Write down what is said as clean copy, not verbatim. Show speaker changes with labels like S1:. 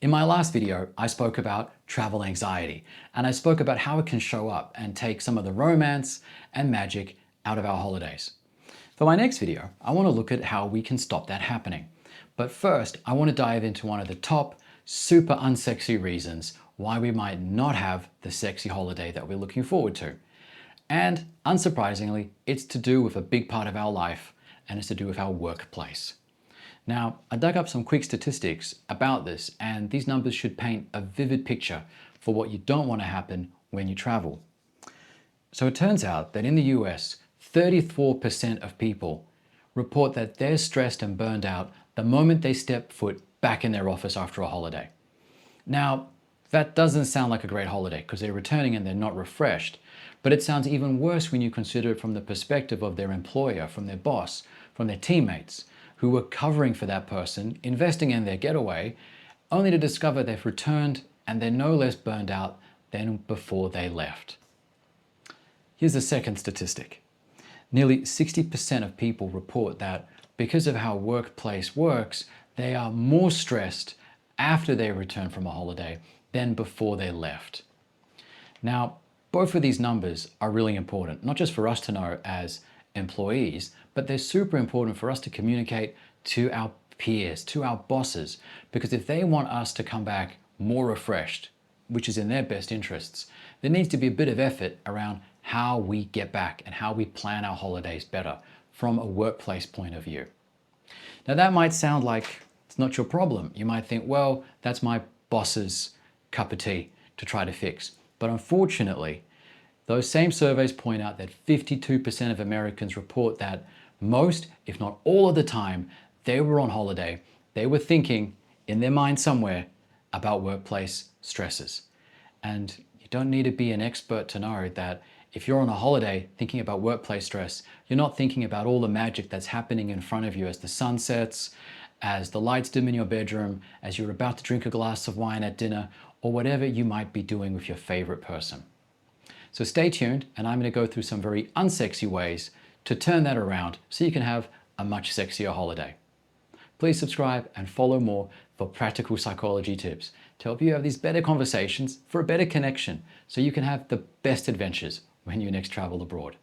S1: In my last video, I spoke about travel anxiety, and I spoke about how it can show up and take some of the romance and magic out of our holidays. For my next video, I want to look at how we can stop that happening. But first, I want to dive into one of the top super unsexy reasons why we might not have the sexy holiday that we're looking forward to. And unsurprisingly, it's to do with a big part of our life, and it's to do with our workplace. Now, I dug up some quick statistics about this, and these numbers should paint a vivid picture for what you don't want to happen when you travel. So it turns out that in the US, 34% of people report that they're stressed and burned out the moment they step foot back in their office after a holiday. Now, that doesn't sound like a great holiday because they're returning and they're not refreshed, but it sounds even worse when you consider it from the perspective of their employer, from their boss, from their teammates, who were covering for that person, investing in their getaway, only to discover they've returned and they're no less burned out than before they left. Here's the second statistic. Nearly 60% of people report that because of how workplace works, they are more stressed after they return from a holiday than before they left. Now, both of these numbers are really important, not just for us to know as employees, but they're super important for us to communicate to our peers, to our bosses, because if they want us to come back more refreshed, which is in their best interests, there needs to be a bit of effort around how we get back and how we plan our holidays better from a workplace point of view. Now that might sound like it's not your problem. You might think, well, that's my boss's cup of tea to try to fix. But unfortunately, those same surveys point out that 52% of Americans report that most, if not all of the time, they were on holiday, they were thinking in their mind somewhere about workplace stresses. And you don't need to be an expert to know that if you're on a holiday thinking about workplace stress, you're not thinking about all the magic that's happening in front of you as the sun sets, as the lights dim in your bedroom, as you're about to drink a glass of wine at dinner, or whatever you might be doing with your favorite person. So stay tuned, and I'm going to go through some very unsexy ways to turn that around so you can have a much sexier holiday. Please subscribe and follow more for practical psychology tips to help you have these better conversations for a better connection so you can have the best adventures when you next travel abroad.